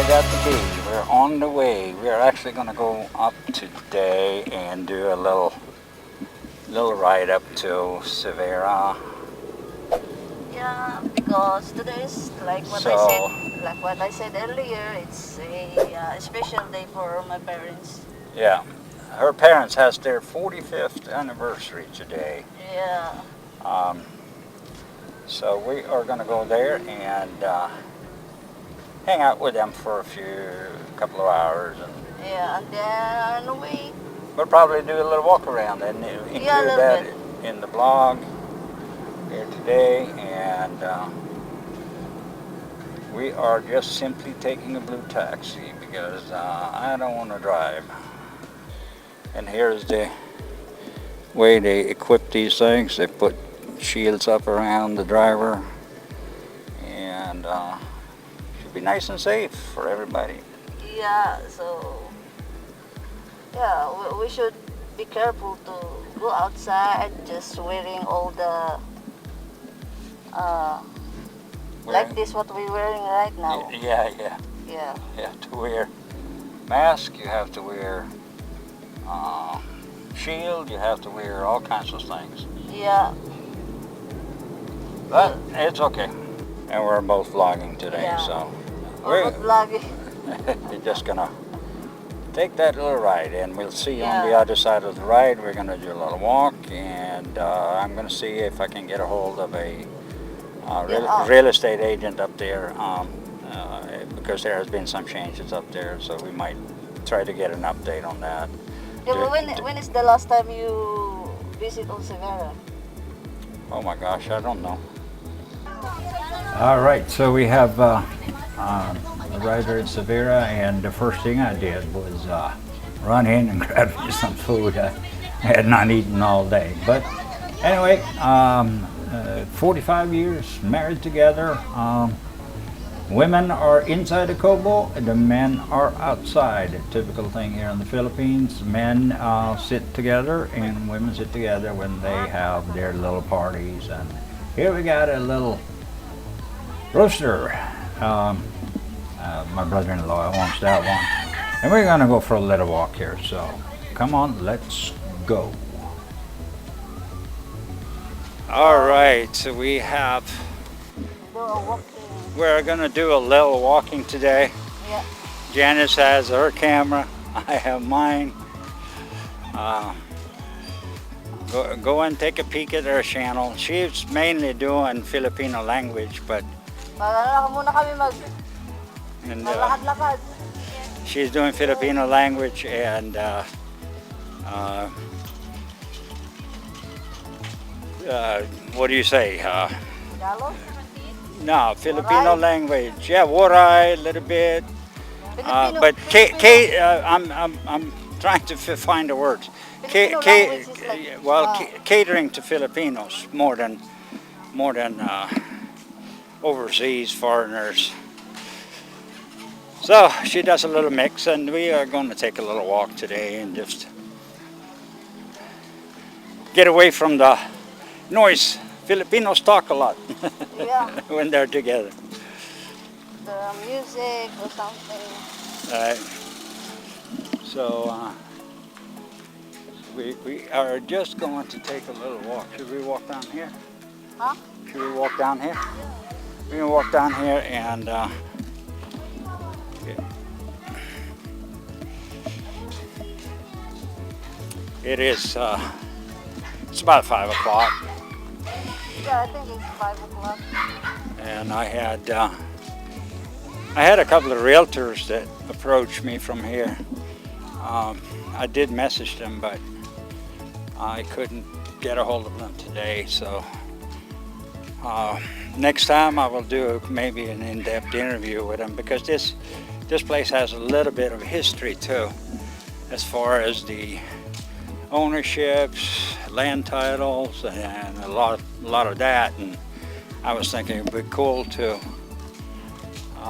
I got the beach. We're on the way. We are actually going to go up today and do a little ride up to Xevera. Yeah, because today is like what I said earlier. It's a special day for my parents. Yeah, her parents has their 45th anniversary today. Yeah. So we are going to go there and hang out with them for a couple of hours, and Yeah, and then we'll probably do a little walk around and include that in the blog here today. And we are just simply taking a blue taxi because I don't want to drive. And here's the way they equip these things. They put shields up around the driver, and should be nice and safe for everybody. Yeah, so yeah, we should be careful to go outside just wearing all the like this what we're wearing right now. Yeah. Yeah. You have to wear mask. You have to wear shield. You have to wear all kinds of things. Yeah. But it's okay. And we're both vlogging today, so we're both vlogging. We're just gonna take that little ride, and we'll see you on the other side of the ride. We're gonna do a little walk, and I'm gonna see if I can get a hold of a real estate agent up there, because there has been some changes up there, so we might try to get an update on that. Yeah, but when is the last time you visit Xevera? Oh my gosh, I don't know. All right, so we have arrived here at Xevera, and the first thing I did was run in and grab me some food. I had not eaten all day. But anyway, 45 years married together. Women are inside the kobo, the men are outside. A typical thing here in the Philippines. Men sit together and women sit together when they have their little parties. And here we got a little rooster. My brother-in-law owns that one. And we're gonna go for a little walk here. So come on, let's go. All right, so we're gonna do a little walking today. Yeah. Janice has her camera, I have mine. Go and take a peek at her channel. She's mainly doing Filipino language, but she's doing Filipino language, and what do you say? No, Filipino language. Yeah, waray a little bit. But I'm trying to find the words. Catering to Filipinos more than overseas foreigners. So she does a little mix, and we are going to take a little walk today and just get away from the noise. Filipinos talk a lot when they're together. The music or something. Right. So we are just going to take a little walk. Should we walk down here? Huh? Should we walk down here? We're going to walk down here, and it is it's about 5 o'clock. Yeah, I think it's 5 o'clock. And I had a couple of realtors that approached me from here. I did message them, but I couldn't get a hold of them today. So next time I will do maybe an in-depth interview with them, because this place has a little bit of history too, as far as the ownerships, land titles, and a lot of that. And I was thinking it would be cool to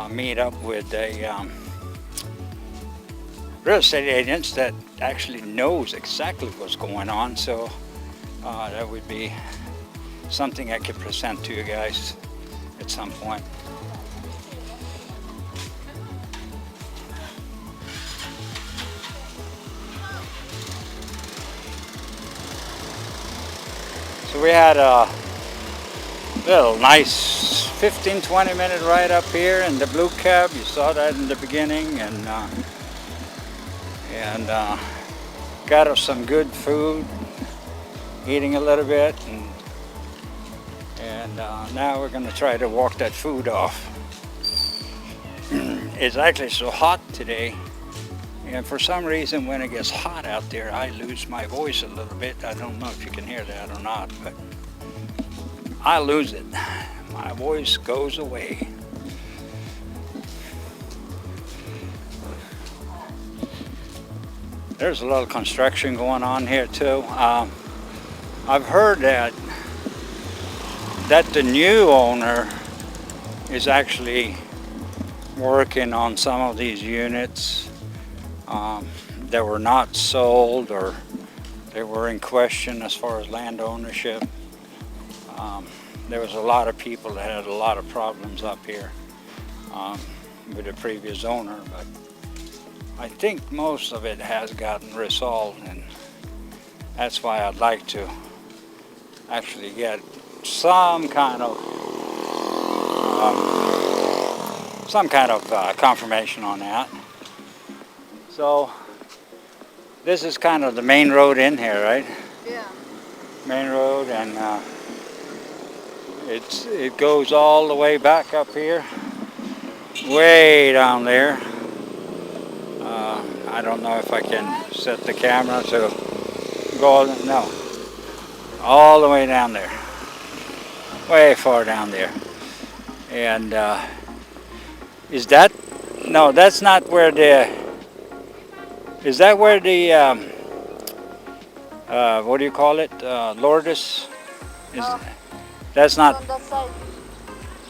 meet up with a real estate agent that actually knows exactly what's going on. So that would be something I could present to you guys at some point. So we had a little nice 15-20 minute ride up here in the blue cab. You saw that in the beginning, and got us some good food, eating a little bit, and now we're going to try to walk that food off. It's actually so hot today, and for some reason when it gets hot out there I lose my voice a little bit. I don't know if you can hear that or not, but I lose it. My voice goes away. There's a little construction going on here too. I've heard that the new owner is actually working on some of these units that were not sold, or they were in question as far as land ownership. There was a lot of people that had a lot of problems up here with the previous owner, but I think most of it has gotten resolved, and that's why I'd like to actually get some kind of confirmation on that. So this is kind of the main road in here, right? Yeah. Main road, and it goes all the way back up here, way down there. I don't know if I can set the camera to go, no, all the way down there, way far down there. And is that, no, that's not where the, is that where the, what do you call it, Lourdes? Is, that's not, On that side.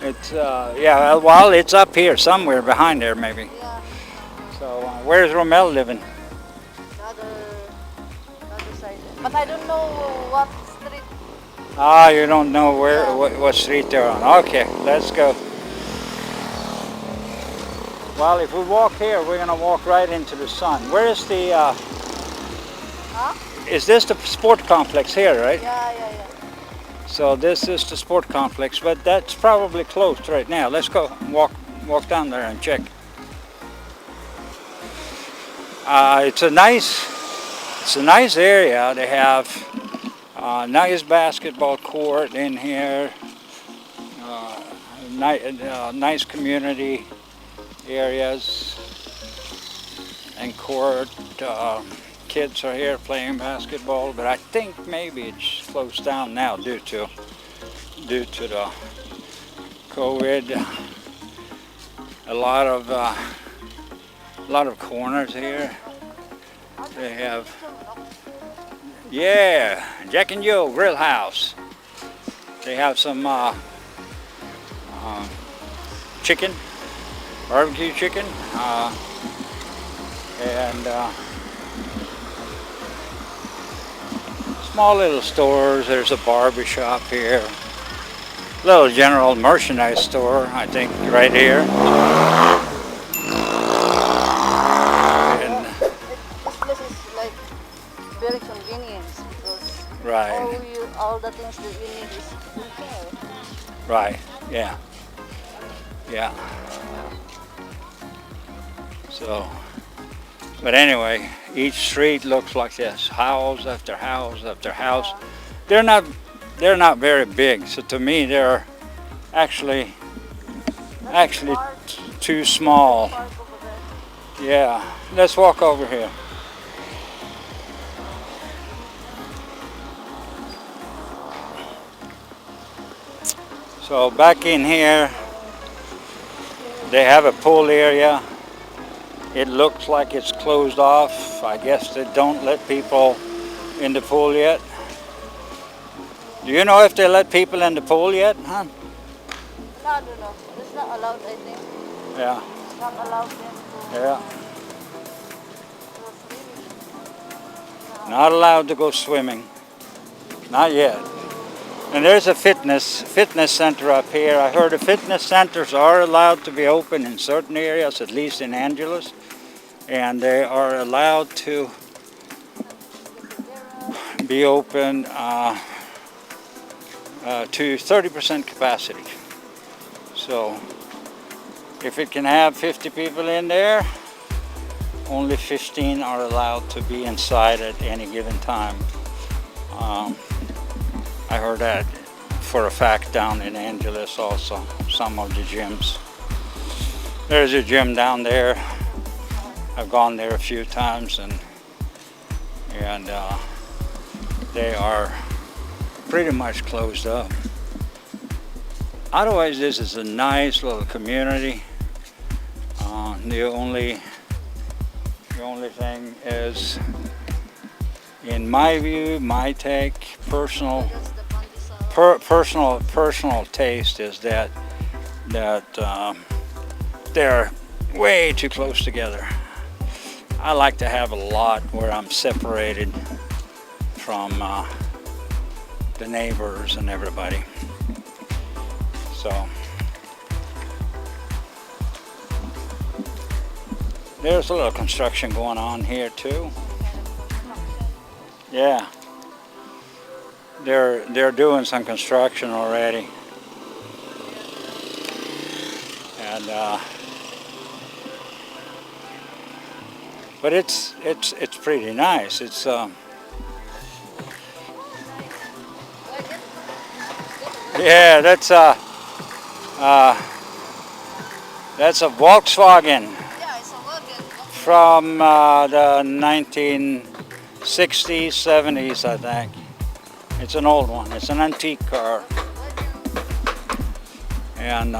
it's, yeah, well, it's up here somewhere behind there maybe. Yeah. So where's Romel living? The other side. But I don't know what street. Ah, you don't know where, Yeah. what street they're on. Okay, let's go. Well, if we walk here, we're gonna walk right into the sun. Where is the, Huh? is this the sport complex here, right? Yeah. So this is the sport complex, but that's probably closed right now. Let's go walk down there and check. It's a nice area. They have a nice basketball court in here. Nice community areas and court. Kids are here playing basketball, but I think maybe it's closed down now due to the COVID. A lot of corners here. They have, yeah, Jack and Joe Grill House. They have some chicken, barbecue chicken, and small little stores. There's a barber shop here. Little general merchandise store, I think, right here. And This place is like very convenient because right, all the things that you need is in here. right, yeah, yeah. So, but anyway, each street looks like this, house after house after house. They're not very big, so to me they're actually too small. Park over there. Yeah, let's walk over here. So back in here, they have a pool area. It looks like it's closed off. I guess they don't let people in the pool yet. Do you know if they let people in the pool yet, huh? No, I don't know. It's not allowed, I think. Yeah, It's not allowed yet to. yeah. to swim. Not allowed to go swimming. Not yet. And there's a fitness center up here. I heard the fitness centers are allowed to be open in certain areas, at least in Angeles. And they are allowed to be open to 30% capacity. So if it can have 50 people in there, only 15 are allowed to be inside at any given time. I heard that for a fact down in Angeles also, some of the gyms. There's a gym down there. I've gone there a few times, and they are pretty much closed up. Otherwise, this is a nice little community. The only thing is, in my view, my take, personal taste is that they're way too close together. I like to have a lot where I'm separated from the neighbors and everybody. So there's a little construction going on here too. Yeah, they're doing some construction already, and but it's pretty nice. It's yeah, that's a Volkswagen from the 1960s, 70s, I think. It's an old one. It's an antique car. And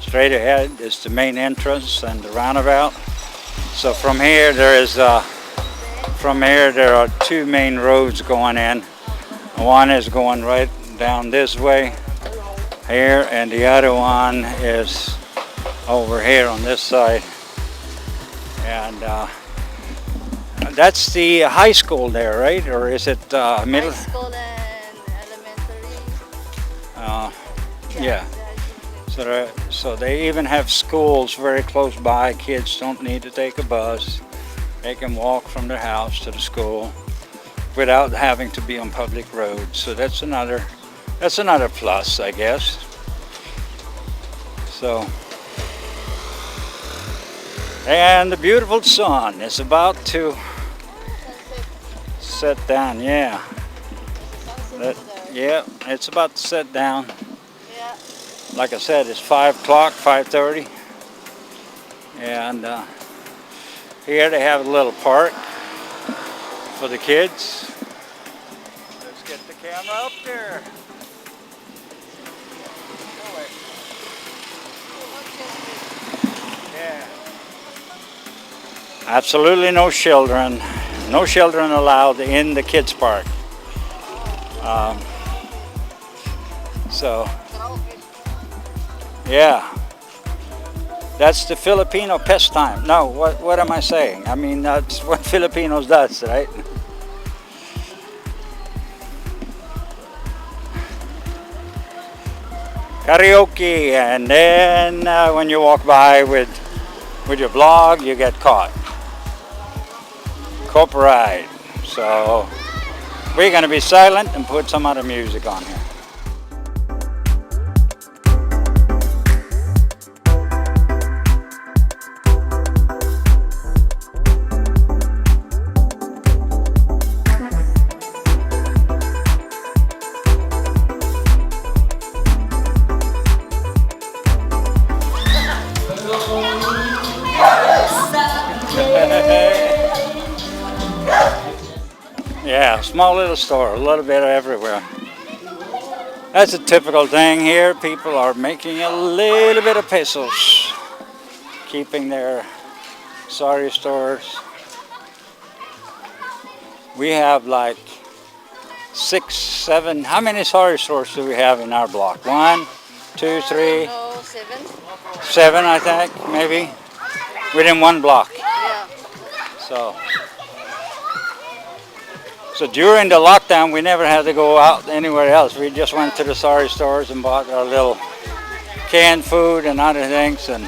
straight ahead is the main entrance and the roundabout. So from here there are two main roads going in. One is going right down this way here, and the other one is over here on this side. And that's the high school there, right? Or is it middle? High school and elementary. Yeah. So they even have schools very close by. Kids don't need to take a bus. They can walk from their house to the school without having to be on public roads. So that's another plus, I guess. So, and the beautiful sun is about to set down. Yeah. Yeah, it's about to set down. Yeah. Like I said, it's 5 o'clock, 5:30. And here they have a little park for the kids. Let's get the camera up there. Yeah. Absolutely no children. No children allowed in the kids park. So, yeah. That's the Filipino pastime. No, what am I saying? I mean, that's what Filipinos does, right? Karaoke, and then when you walk by with your vlog, you get caught. Copyright. So we're gonna be silent and put some other music on here. Yeah, small little store, a little bit everywhere. That's a typical thing here. People are making a little bit of pesos, keeping their sari stores. We have like 6, 7, how many sari stores do we have in our block? 1, 2, 3, No, 7. 7, I think, maybe, within one block. Yeah. So during the lockdown, we never had to go out anywhere else. We just went to the sari stores and bought our little canned food and other things, and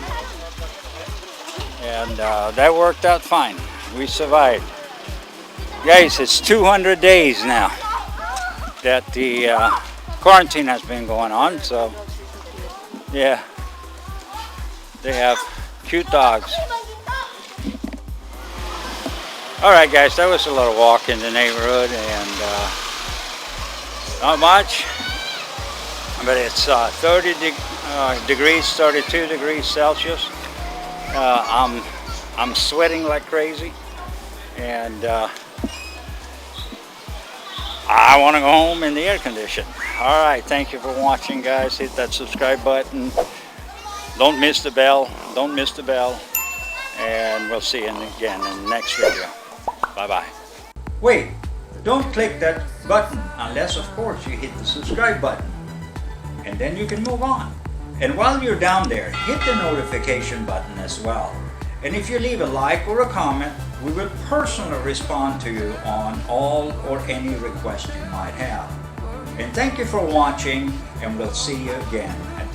that worked out fine. We survived. Guys, it's 200 days now that the quarantine has been going on, so yeah, they have cute dogs. Alright guys, that was a little walk in the neighborhood, and not much, but it's 32 degrees Celsius. I'm sweating like crazy, and I want to go home in the air condition. Alright, thank you for watching guys. Hit that subscribe button. Don't miss the bell. Don't miss the bell. And we'll see you again in the next video. Bye-bye. Wait, don't click that button unless of course you hit the subscribe button. And then you can move on. And while you're down there, hit the notification button as well. And if you leave a like or a comment, we will personally respond to you on all or any request you might have. And thank you for watching, and we'll see you again at